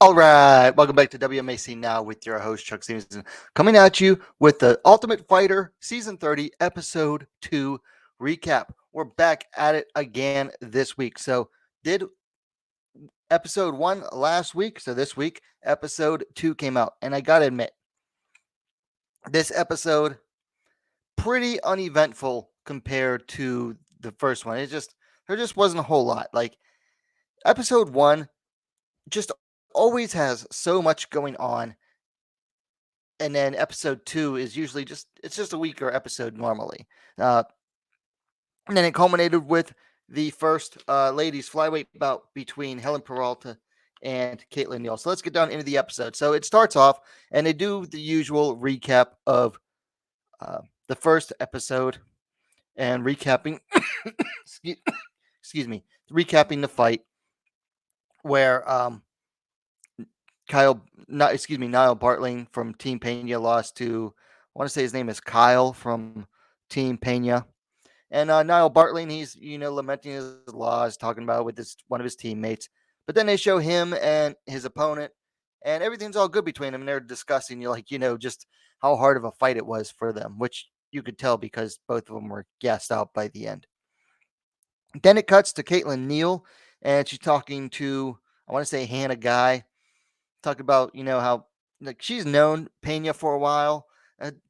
All right, welcome back to WMAC Now with your host Chuck Stevenson, coming at you with the Ultimate Fighter Season 30, Episode 2 recap. We're back at it again this week. So, did Episode 1 last week, so this week, Episode 2 came out. And I gotta admit, this episode, pretty uneventful compared to the first one. There just wasn't a whole lot. Like, Episode 1 just always has so much going on, and then episode 2 is usually just a weaker episode normally. Uh, and then it culminated with the first ladies flyweight bout between Helen Peralta and Kaytlin Neal. So let's get down into the episode. So it starts off, and they do the usual recap of uh, the first episode and recapping, excuse me, recapping the fight where Niall Bartling from Team Pena lost to, I want to say his name is Kyle from Team Pena. And Niall Bartling, he's, lamenting his loss, talking about it with one of his teammates. But then they show him and his opponent, and everything's all good between them. And they're discussing, just how hard of a fight it was for them, which you could tell because both of them were gassed out by the end. Then it cuts to Kaytlin Neal, and she's talking to, I want to say Hannah Guy, talking about, how like she's known Pena for a while.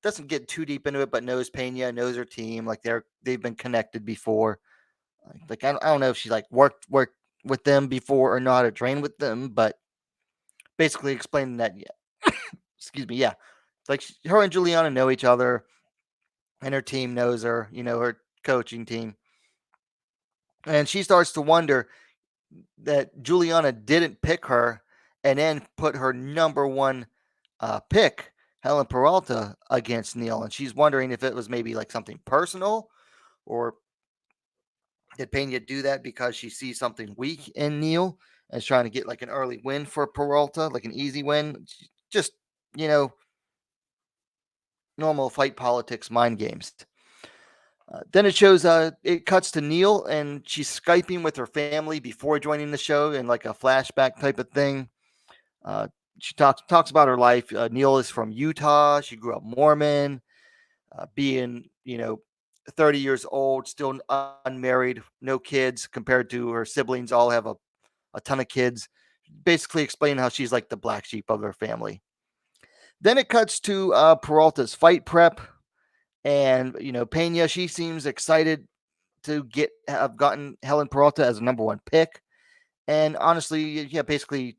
Doesn't get too deep into it, but knows Pena, knows her team. Like they've been connected before. Like I don't know if she like worked with them before or know how to train with them, but basically explaining that. Yeah, excuse me. Yeah, like her and Juliana know each other, and her team knows her. Her coaching team, and she starts to wonder that Juliana didn't pick her and then put her number one pick, Helen Peralta, against Neal. And she's wondering if it was maybe like something personal, or did Pena do that because she sees something weak in Neal and is trying to get like an early win for Peralta, like an easy win. Just, you know, normal fight politics mind games. Then it cuts to Neal, and she's Skyping with her family before joining the show in like a flashback type of thing. Uh, she talks about her life. Neal is from Utah. She grew up Mormon, being 30 years old, still unmarried, no kids compared to her siblings. All have a ton of kids. Basically, explaining how she's like the black sheep of her family. Then it cuts to Peralta's fight prep, and Pena. She seems excited to have gotten Helen Peralta as a number one pick, and honestly, yeah, basically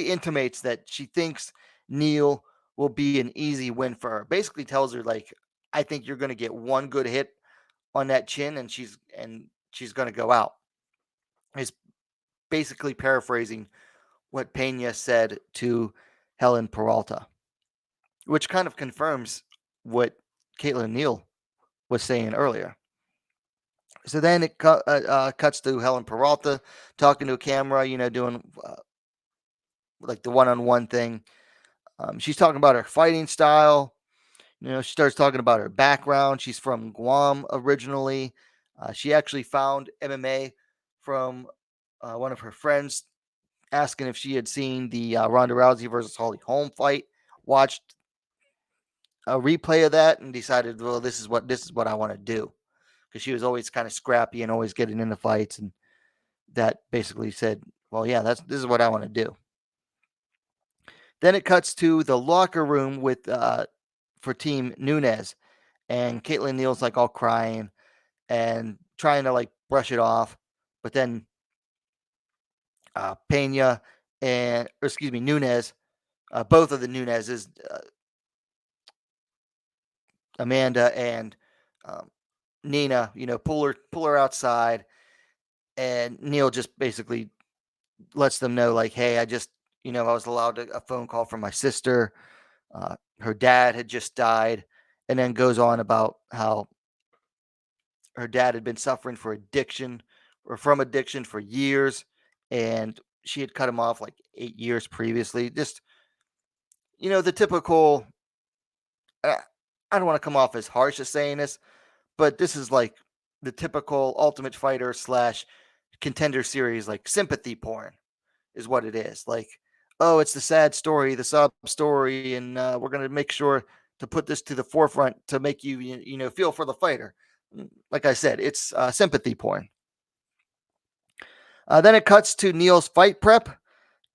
intimates that she thinks Neal will be an easy win for her. Basically tells her like, I think you're going to get one good hit on that chin, and she's going to go out. Is basically paraphrasing what Pena said to Helen Peralta, which kind of confirms what Kaytlin Neal was saying earlier. So then it cuts to Helen Peralta talking to a camera, doing like the one-on-one thing. She's talking about her fighting style. She starts talking about her background. She's from Guam originally. She actually found MMA from one of her friends, asking if she had seen the Ronda Rousey versus Holly Holm fight. Watched a replay of that and decided, well, this is what I want to do, because she was always kind of scrappy and always getting into fights, and that basically said, well, yeah, this is what I want to do. Then it cuts to the locker room with for Team Nunes, and Kaytlin Neal's like all crying and trying to like brush it off, but then Pena Nunes, both of the Nuneses, Amanda and Nina, pull her outside, and Neal just basically lets them know like, hey, I just, I was allowed a phone call from my sister. Her dad had just died, and then goes on about how her dad had been suffering from addiction for years, and she had cut him off like 8 years previously. Just, the typical, I don't want to come off as harsh as saying this, but this is like the typical Ultimate Fighter / Contender Series, like sympathy porn. is what it is. Like, oh, it's the sad story, the sob story, and we're gonna make sure to put this to the forefront to make you feel for the fighter. Like I said, it's sympathy porn. Then it cuts to Neil's fight prep,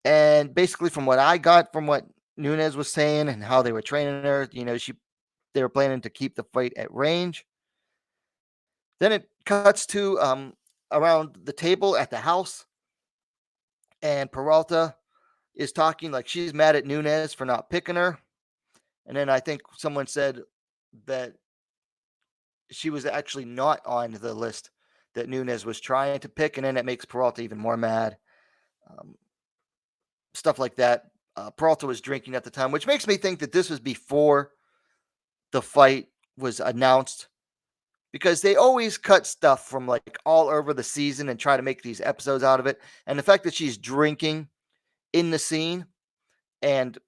and basically from what I got from what Nunes was saying and how they were training her, they were planning to keep the fight at range. Then it cuts to around the table at the house, and Peralta is talking like she's mad at Nunes for not picking her. And then I think someone said that she was actually not on the list that Nunes was trying to pick, and then it makes Peralta even more mad. Um, Stuff like that. Peralta was drinking at the time, which makes me think that this was before the fight was announced because they always cut stuff from like all over the season and try to make these episodes out of it. And the fact that she's drinking in the scene and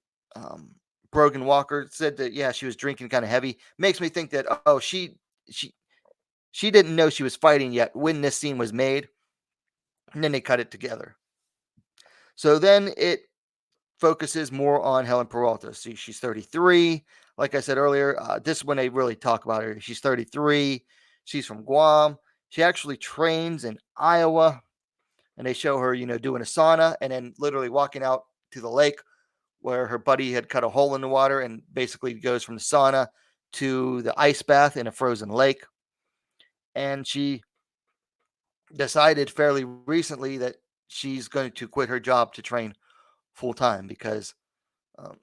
Brogan Walker said that yeah she was drinking kind of heavy makes me think that oh she she didn't know she was fighting yet when this scene was made, and then they cut it together. So then it focuses more on Helen Peralta. See, she's 33. Like I said earlier, this is when they really talk about her. She's 33. She's from Guam. She actually trains in Iowa, and they show her, doing a sauna and then literally walking out to the lake where her buddy had cut a hole in the water and basically goes from the sauna to the ice bath in a frozen lake. And she decided fairly recently that she's going to quit her job to train full time because um,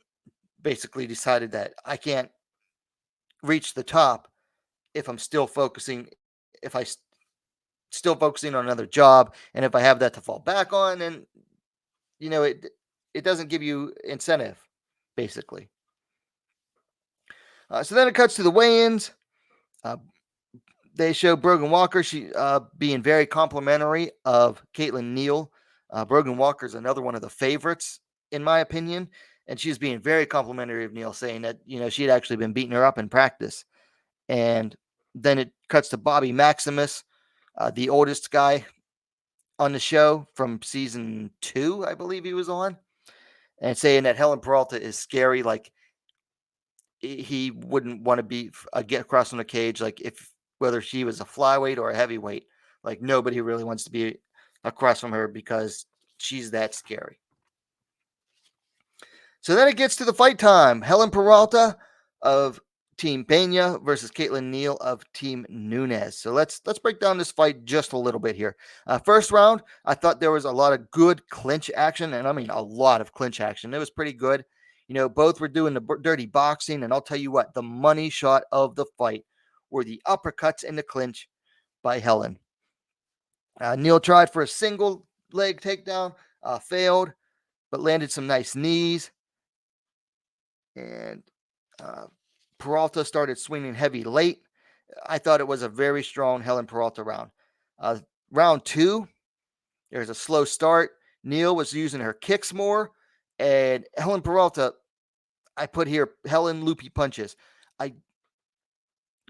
basically decided that I can't reach the top if I'm still focusing if I still focusing on another job, and if I have that to fall back on, then it doesn't give you incentive basically. So then it cuts to the weigh-ins. Uh, they show Brogan Walker she being very complimentary of Caitlin Neal. Brogan Walker is another one of the favorites in my opinion, and she's being very complimentary of Neal, saying that she had actually been beating her up in practice. And then it cuts to Bobby Maximus, the oldest guy on the show from season 2, I believe he was on, and saying that Helen Peralta is scary. Like he wouldn't want to be get across from the cage, like if whether she was a flyweight or a heavyweight. Like nobody really wants to be across from her because she's that scary. So then it gets to the fight time. Helen Peralta of Team Pena versus Kaytlin Neal of Team Nunes. So let's break down this fight just a little bit here. First round, I thought there was a lot of good clinch action, and I mean a lot of clinch action. It was pretty good. Both were doing the dirty boxing, and I'll tell you what, the money shot of the fight were the uppercuts in the clinch by Helen. Neal tried for a single leg takedown, failed, but landed some nice knees. And Peralta started swinging heavy late. I thought it was a very strong Helen Peralta round. Round 2, there's a slow start. Neal was using her kicks more, and Helen Peralta, I put here Helen loopy punches. I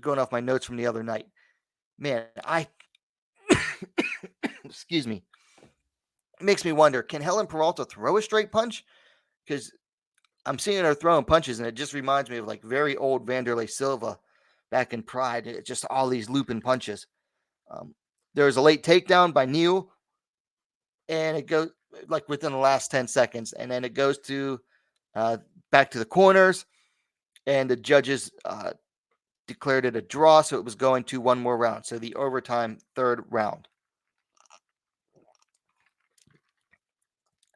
going off my notes from the other night. Man, I excuse me. It makes me wonder, can Helen Peralta throw a straight punch? Because I'm seeing her throwing punches, and it just reminds me of like very old Vanderlei Silva back in Pride. It just all these looping punches. There was a late takedown by Neal, and it goes like within the last 10 seconds, and then it goes to back to the corners, and the judges declared it a draw, so it was going to one more round. So the overtime third round.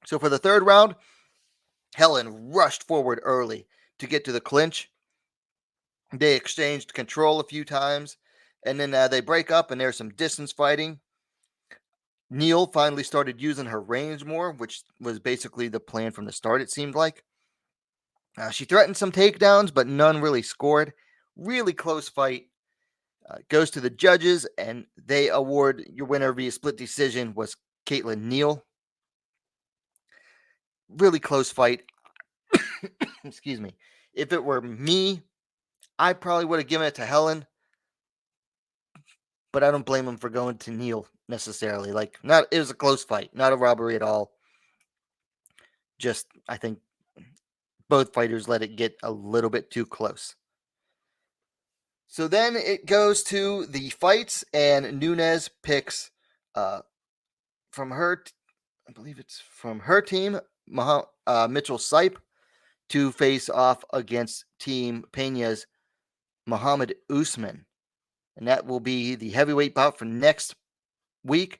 So for the third round, Helen rushed forward early to get to the clinch. They exchanged control a few times, and then they break up, and there's some distance fighting. Neal finally started using her range more, which was basically the plan from the start, it seemed like. She threatened some takedowns, but none really scored. Really close fight. Goes to the judges, and they award your winner via split decision was Kaytlin Neal. Really close fight. Excuse me. If it were me, I probably would have given it to Helen, but I don't blame him for going to Neal necessarily. Like, not it was a close fight, not a robbery at all. Just, I think both fighters let it get a little bit too close. So then it goes to the fights, and Nunes picks from her, I believe it's from her team, Mitchell Sipe, to face off against Team Pena's Muhammad Usman. And that will be the heavyweight bout for next week.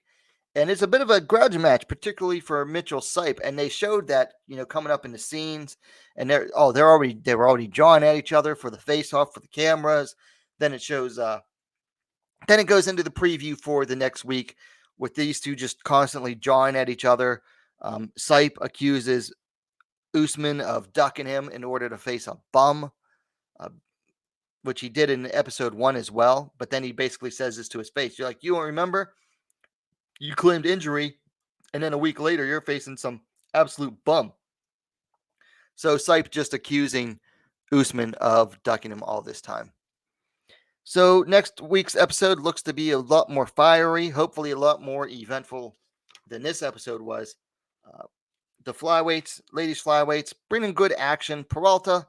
And it's a bit of a grudge match, particularly for Mitchell Sipe. And they showed that, coming up in the scenes, and they were already jawing at each other for the face-off for the cameras. Then it shows then it goes into the preview for the next week with these two just constantly jawing at each other. Sipe accuses Usman of ducking him in order to face a bum, which he did in episode 1 as well. But then he basically says this to his face. You're like, you don't remember? You claimed injury, and then a week later, you're facing some absolute bum. So Sipe just accusing Usman of ducking him all this time. So next week's episode looks to be a lot more fiery, hopefully a lot more eventful than this episode was. The flyweights, ladies flyweights, bringing good action. Peralta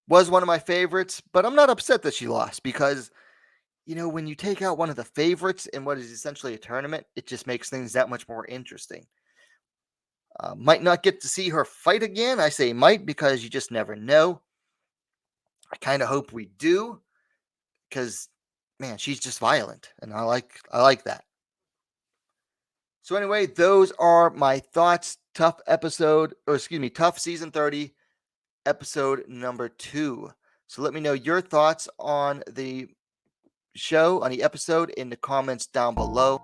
was one of my favorites, but I'm not upset that she lost because, when you take out one of the favorites in what is essentially a tournament, it just makes things that much more interesting. Might not get to see her fight again. I say might because you just never know. I kind of hope we do because, man, she's just violent, and I like that. So anyway, those are my thoughts. TUF season 30, episode number 2. So let me know your thoughts on the show, on the episode, in the comments down below.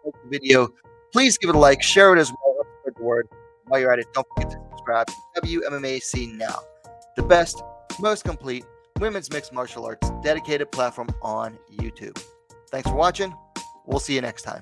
Like the video, please give it a like, share it as well. Let's spread the word. While you're at it, don't forget to subscribe to WMMAC Now, the best, most complete women's mixed martial arts dedicated platform on YouTube. Thanks for watching. We'll see you next time.